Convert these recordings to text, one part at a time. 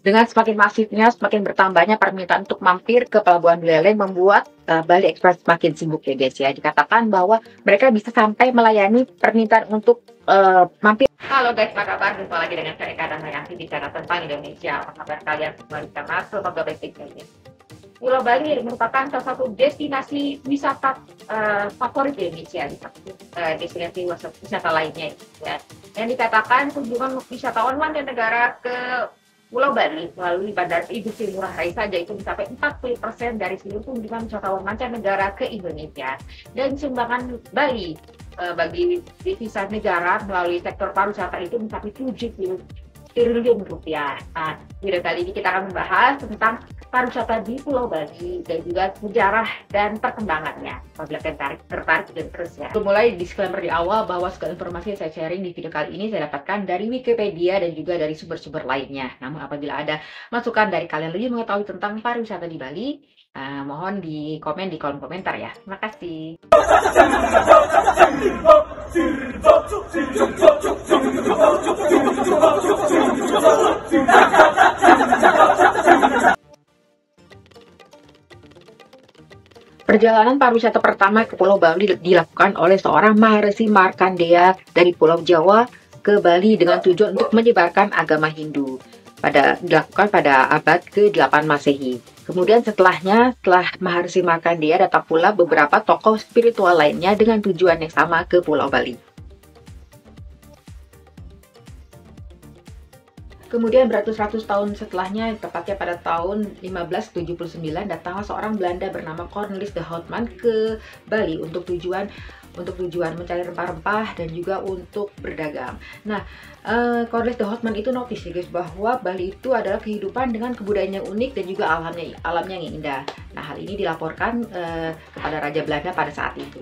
Dengan semakin masifnya, semakin bertambahnya permintaan untuk mampir ke Pelabuhan Buleleng membuat Bali Express semakin sibuk ya guys ya. Dikatakan bahwa mereka bisa sampai melayani permintaan untuk mampir. Halo guys, apa kabar? Jumpa lagi dengan saya Eka dan Mayanti di channel tentang Indonesia. Apa kabar kalian semua di sana? Semoga baik-baik saja. Pulau Bali merupakan salah satu destinasi wisata favorit di Indonesia, destinasi wisata lainnya ya. Yang dikatakan kunjungan wisatawan mancanegara ke Pulau Bali melalui Bandara Igusti Ngurah Rai saja itu mencapai 40% dari seluruh kunjungan wisatawan mancanegara ke Indonesia. Dan sumbangan Bali bagi devisa negara melalui sektor pariwisata itu mencapai 70 triliun rupiah. Nah, video kali ini kita akan membahas tentang pariwisata di Pulau Bali dan juga sejarah dan perkembangannya. Apabila kalian tertarik dan terus ya. Mulai disclaimer di awal bahwa segala informasi yang saya sharing di video kali ini saya dapatkan dari Wikipedia dan juga dari sumber-sumber lainnya. Namun apabila ada masukan dari kalian lebih mengetahui tentang pariwisata di Bali, mohon di komen di kolom komentar ya. Terima kasih. Perjalanan pariwisata pertama ke Pulau Bali dilakukan oleh seorang Maharesi Markandeya dari Pulau Jawa ke Bali dengan tujuan untuk menyebarkan agama Hindu. Dilakukan pada abad ke-8 Masehi. Kemudian setelah Maharesi Markandeya datang pula beberapa tokoh spiritual lainnya dengan tujuan yang sama ke Pulau Bali. Kemudian beratus-ratus tahun setelahnya, tepatnya pada tahun 1579, datanglah seorang Belanda bernama Cornelis de Houtman ke Bali untuk tujuan mencari rempah-rempah dan juga untuk berdagang. Nah, Cornelis de Houtman itu notice guys bahwa Bali itu adalah kehidupan dengan kebudayaan yang unik dan juga alamnya yang indah. Nah, hal ini dilaporkan kepada Raja Belanda pada saat itu.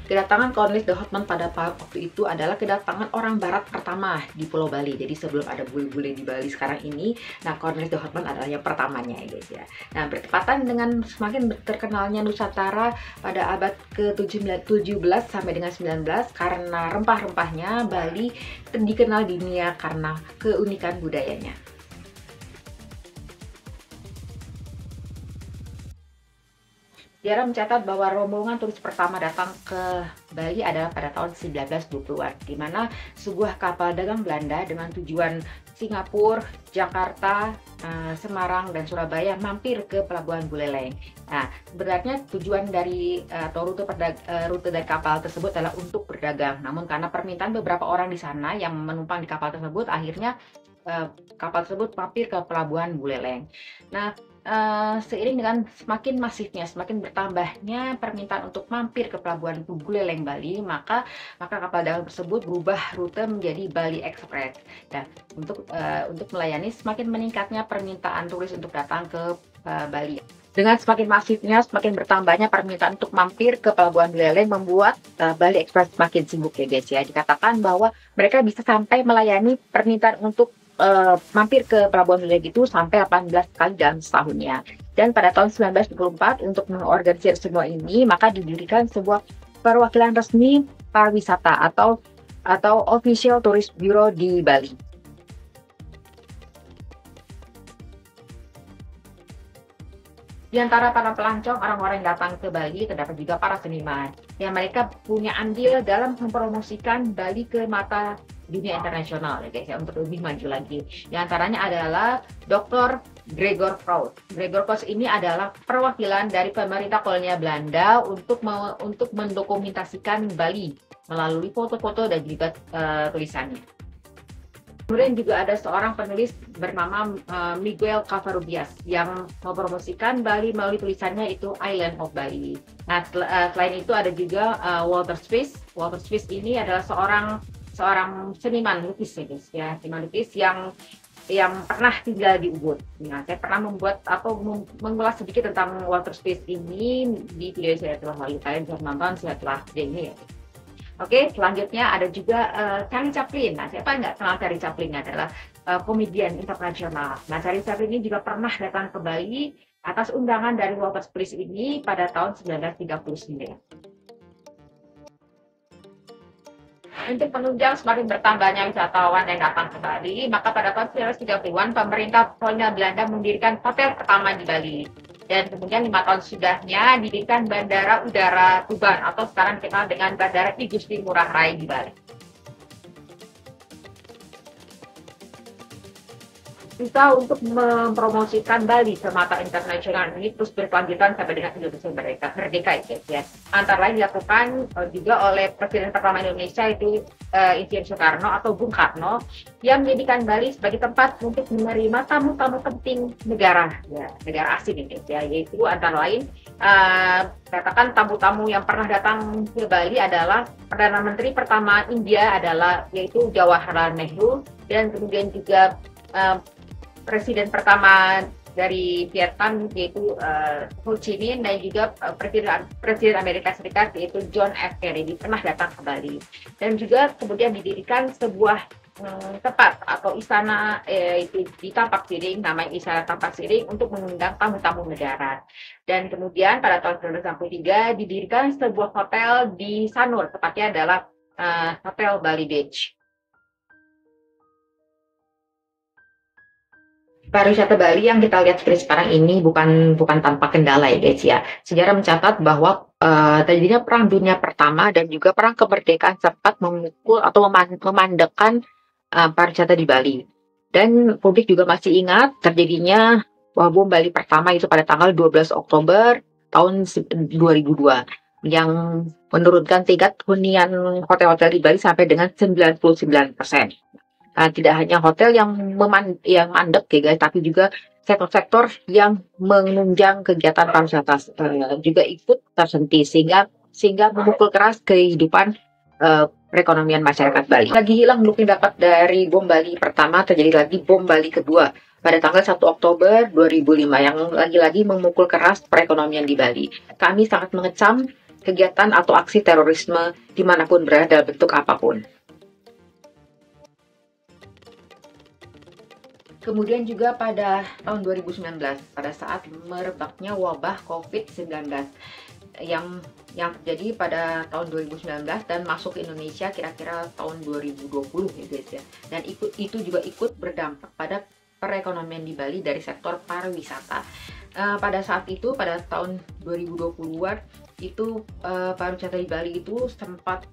Kedatangan Cornelis de Houtman pada waktu itu adalah kedatangan orang barat pertama di Pulau Bali. Jadi sebelum ada bule-bule di Bali sekarang ini, nah Cornelis de Houtman adalah yang pertamanya ya guys ya. Nah, bertepatan dengan semakin terkenalnya Nusantara pada abad ke-17 sampai dengan 19 karena rempah-rempahnya, Bali dikenal di dunia karena keunikan budayanya. Sejarah mencatat bahwa rombongan turis pertama datang ke Bali adalah pada tahun 1920-an, di mana sebuah kapal dagang Belanda dengan tujuan Singapura, Jakarta, Semarang, dan Surabaya mampir ke Pelabuhan Buleleng. Nah, sebenarnya tujuan dari atau rute dari kapal tersebut adalah untuk berdagang. Namun karena permintaan beberapa orang di sana yang menumpang di kapal tersebut, akhirnya kapal tersebut mampir ke Pelabuhan Buleleng. Nah, seiring dengan semakin masifnya, semakin bertambahnya permintaan untuk mampir ke Pelabuhan Buleleng Bali, maka kapal dagang tersebut berubah rute menjadi Bali Express. Dan untuk melayani semakin meningkatnya permintaan turis untuk datang ke Bali. Dengan semakin masifnya, semakin bertambahnya permintaan untuk mampir ke Pelabuhan Buleleng membuat Bali Express semakin sibuk ya guys ya. Dikatakan bahwa mereka bisa sampai melayani permintaan untuk mampir ke Pelabuhan Buleleng itu sampai 18 kali dalam setahunnya. Dan pada tahun 1924 untuk mengorganisir semua ini, maka didirikan sebuah perwakilan resmi pariwisata atau Official Tourist Bureau di Bali. Di antara para pelancong, orang-orang yang datang ke Bali, terdapat juga para seniman yang mereka punya andil dalam mempromosikan Bali ke mata dunia internasional ya guys ya, untuk lebih maju lagi. Di antaranya adalah Dr. Gregor Prout. Gregor Prout ini adalah perwakilan dari pemerintah kolonial Belanda untuk mendokumentasikan Bali melalui foto-foto dan juga tulisannya. Kemudian juga ada seorang penulis bernama Miguel Covarrubias yang mempromosikan Bali melalui tulisannya itu Island of Bali. Nah, selain itu ada juga Walter Spies. Walter Spies ini adalah seorang seniman lukis ya, seniman lukis yang pernah tinggal di Ubud. Nah, saya pernah membuat atau mengulas sedikit tentang Walter Spies ini di video saya telah lalu. Kalian bisa nonton setelah video ini ya. Oke, selanjutnya ada juga Charlie Chaplin. Nah, siapa yang nggak kenal Charlie Chaplin? Adalah komedian internasional. Nah, Charlie Chaplin ini juga pernah datang ke Bali atas undangan dari Walter Spies ini pada tahun 1939. untuk menunjang semakin bertambahnya wisatawan yang datang ke Bali, maka pada tahun 1930-an pemerintah kolonial Belanda mendirikan hotel pertama di Bali. Dan kemudian 5 tahun sudahnya didirikan Bandara Udara Tuban atau sekarang dikenal dengan Bandara I Gusti Ngurah Rai di Bali. Kita untuk mempromosikan Bali ke mata internasional ini terus berkelanjutan sampai dengan Indonesia merdeka ya. Antara lain dilakukan juga oleh Presiden pertama Indonesia itu Insiden Soekarno atau Bung Karno yang menjadikan Bali sebagai tempat untuk menerima tamu-tamu penting negara asing ini ya, yaitu antara lain katakan tamu-tamu yang pernah datang ke Bali adalah Perdana Menteri pertama India adalah yaitu Jawaharlal Nehru, dan kemudian juga Presiden pertama dari Vietnam yaitu Ho Chi Minh, dan juga Presiden Amerika Serikat yaitu John F. Kennedy pernah datang ke Bali. Dan juga kemudian didirikan sebuah tempat atau istana itu di Tampak Siring, namanya Istana Tampak Siring, untuk mengundang tamu-tamu negara. Dan kemudian pada tahun 1963 didirikan sebuah hotel di Sanur, tepatnya adalah Hotel Bali Beach. Pariwisata Bali yang kita lihat seperti sekarang ini bukan tanpa kendala ya guys ya. Sejarah mencatat bahwa terjadinya Perang Dunia Pertama dan juga Perang Kemerdekaan sempat memukul atau memandekkan pariwisata di Bali. Dan publik juga masih ingat terjadinya bom Bali pertama itu pada tanggal 12 Oktober tahun 2002 yang menurunkan tingkat hunian hotel-hotel di Bali sampai dengan 99%. Tidak hanya hotel yang mandek ya guys, tapi juga sektor-sektor yang menunjang kegiatan pariwisata juga ikut tersentuh sehingga memukul keras kehidupan perekonomian masyarakat Bali. Lagi hilang belum dapat dari bom Bali pertama, terjadi lagi bom Bali kedua pada tanggal 1 Oktober 2005 yang lagi-lagi memukul keras perekonomian di Bali. Kami sangat mengecam kegiatan atau aksi terorisme dimanapun berada dalam bentuk apapun. Kemudian juga pada tahun 2019, pada saat merebaknya wabah COVID-19 yang terjadi pada tahun 2019 dan masuk ke Indonesia kira-kira tahun 2020 ya guys ya. Dan itu juga ikut berdampak pada perekonomian di Bali dari sektor pariwisata. Pada saat itu, pada tahun 2020-an, itu pariwisata di Bali itu sempat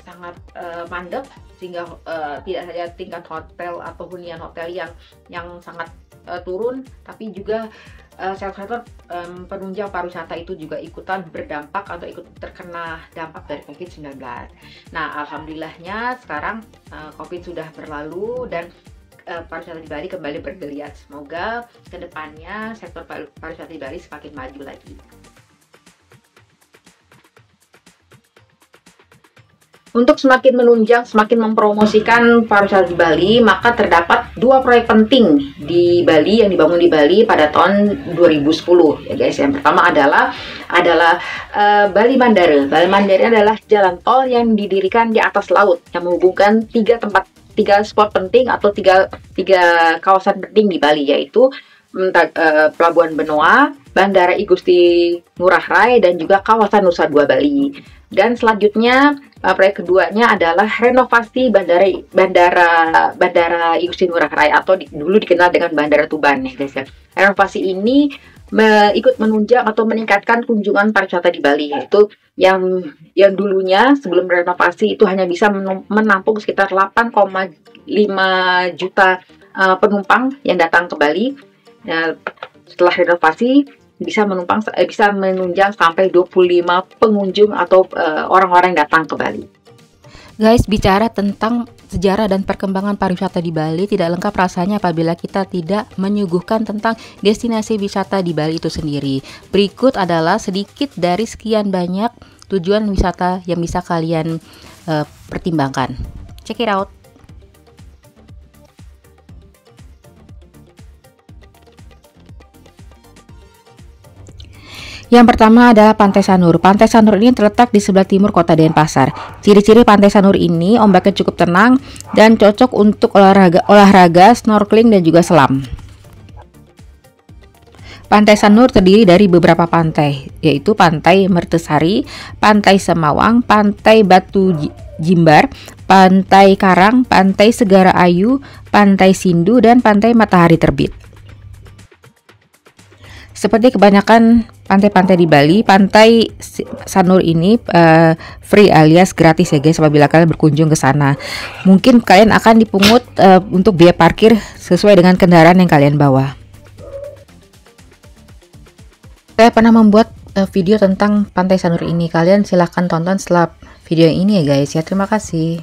sangat mandek, sehingga tidak saja tingkat hotel atau hunian hotel yang sangat turun, tapi juga sektor penunjang pariwisata itu juga ikutan berdampak atau ikut terkena dampak dari COVID-19. Nah, alhamdulillahnya sekarang COVID sudah berlalu dan pariwisata di Bali kembali bergeliat. Semoga kedepannya sektor pariwisata di Bali semakin maju lagi. Untuk semakin menunjang, semakin mempromosikan pariwisata di Bali, maka terdapat 2 proyek penting di Bali yang dibangun di Bali pada tahun 2010 ya guys. Yang pertama adalah Bali Mandara. Bali Mandara adalah jalan tol yang didirikan di atas laut yang menghubungkan 3 spot penting atau tiga kawasan penting di Bali, yaitu Pelabuhan Benoa, Bandara I Gusti Ngurah Rai, dan juga kawasan Nusa Dua Bali. Dan selanjutnya proyek keduanya adalah renovasi Bandara I Gusti Ngurah Rai atau dulu dikenal dengan Bandara Tuban ya guys ya. Renovasi ini ikut menunjang atau meningkatkan kunjungan pariwisata di Bali, yaitu yang dulunya sebelum renovasi itu hanya bisa menampung sekitar 8,5 juta penumpang yang datang ke Bali. Nah, setelah renovasi bisa menunjang sampai 25 pengunjung atau orang-orang yang datang ke Bali. Guys, bicara tentang sejarah dan perkembangan pariwisata di Bali tidak lengkap rasanya apabila kita tidak menyuguhkan tentang destinasi wisata di Bali itu sendiri. Berikut adalah sedikit dari sekian banyak tujuan wisata yang bisa kalian pertimbangkan. Check it out. Yang pertama adalah Pantai Sanur. Pantai Sanur ini terletak di sebelah timur kota Denpasar. Ciri-ciri Pantai Sanur ini ombaknya cukup tenang dan cocok untuk olahraga, snorkeling dan juga selam. Pantai Sanur terdiri dari beberapa pantai, yaitu Pantai Mertesari, Pantai Semawang, Pantai Jimbar, Pantai Karang, Pantai Segara Ayu, Pantai Sindu, dan Pantai Matahari Terbit. Seperti kebanyakan pantai-pantai di Bali, Pantai Sanur ini free alias gratis ya guys apabila kalian berkunjung ke sana. Mungkin kalian akan dipungut untuk biaya parkir sesuai dengan kendaraan yang kalian bawa. Saya pernah membuat video tentang Pantai Sanur ini. Kalian silahkan tonton setelah video ini ya guys ya. Terima kasih.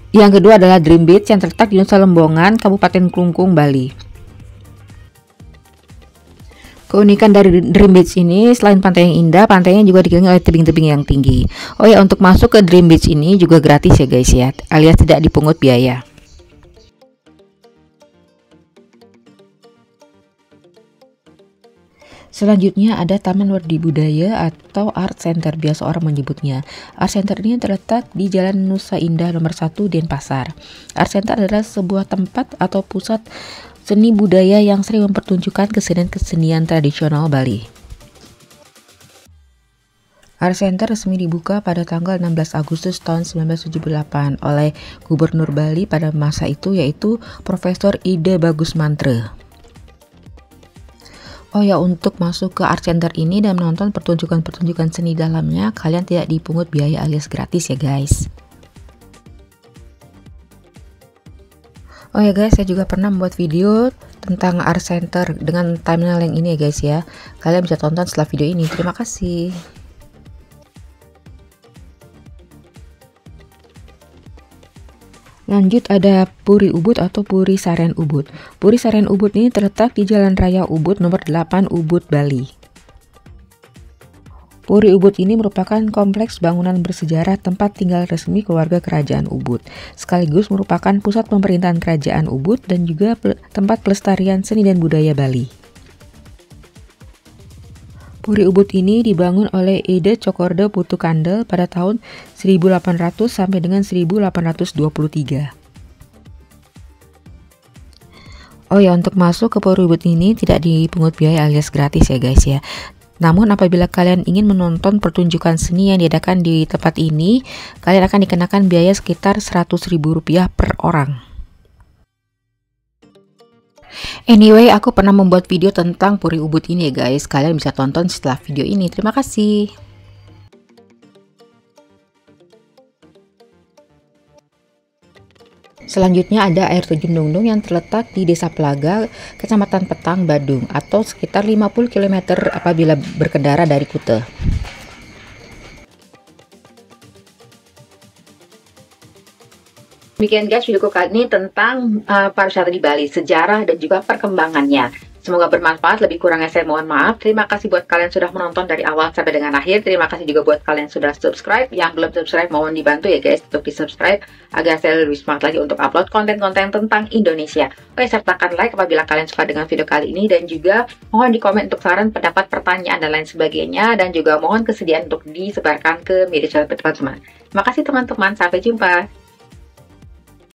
Yang kedua adalah Dream Beach yang terletak di Nusa Lembongan, Kabupaten Klungkung, Bali. Keunikan dari Dream Beach ini, selain pantai yang indah, pantainya juga dikelilingi oleh tebing-tebing yang tinggi. Oh ya, untuk masuk ke Dream Beach ini juga gratis ya guys ya, alias tidak dipungut biaya. Selanjutnya ada Taman Wardi Budaya atau Art Center, biasa orang menyebutnya. Art Center ini terletak di Jalan Nusa Indah nomor 1 Denpasar. Art Center adalah sebuah tempat atau pusat seni budaya yang sering mempertunjukkan kesenian tradisional Bali. Art Center resmi dibuka pada tanggal 16 Agustus tahun 1978 oleh Gubernur Bali pada masa itu, yaitu Profesor Ide Bagus Mantre. Oh ya, untuk masuk ke Art Center ini dan menonton pertunjukan-pertunjukan seni dalamnya, kalian tidak dipungut biaya alias gratis ya guys. Oh ya guys, saya juga pernah membuat video tentang Art Center dengan thumbnail yang ini ya guys ya. Kalian bisa tonton setelah video ini. Terima kasih. Lanjut ada Puri Ubud atau Puri Sarean Ubud. Puri Sarean Ubud ini terletak di Jalan Raya Ubud nomor 8 Ubud, Bali. Puri Ubud ini merupakan kompleks bangunan bersejarah tempat tinggal resmi keluarga kerajaan Ubud, sekaligus merupakan pusat pemerintahan kerajaan Ubud dan juga tempat pelestarian seni dan budaya Bali. Puri Ubud ini dibangun oleh Ede Cokorda Putu Kandel pada tahun 1800 sampai dengan 1823. Oh ya, untuk masuk ke Puri Ubud ini tidak dipungut biaya alias gratis ya guys ya. Namun apabila kalian ingin menonton pertunjukan seni yang diadakan di tempat ini, kalian akan dikenakan biaya sekitar Rp100.000 per orang. Anyway, aku pernah membuat video tentang Puri Ubud ini ya guys. Kalian bisa tonton setelah video ini. Terima kasih. Selanjutnya ada air terjun Dungdung yang terletak di Desa Pelaga, Kecamatan Petang, Badung, atau sekitar 50 km apabila berkendara dari Kute. Demikian guys videoku kali ini tentang pariwisata di Bali, sejarah dan juga perkembangannya. Semoga bermanfaat, lebih kurangnya saya mohon maaf. Terima kasih buat kalian sudah menonton dari awal sampai dengan akhir. Terima kasih juga buat kalian sudah subscribe. Yang belum subscribe mohon dibantu ya guys untuk di subscribe agar saya lebih semangat lagi untuk upload konten-konten tentang Indonesia. Oke, sertakan like apabila kalian suka dengan video kali ini, dan juga mohon di komen untuk saran, pendapat, pertanyaan, dan lain sebagainya. Dan juga mohon kesediaan untuk disebarkan ke media sosial teman-teman. Terima kasih teman-teman, sampai jumpa.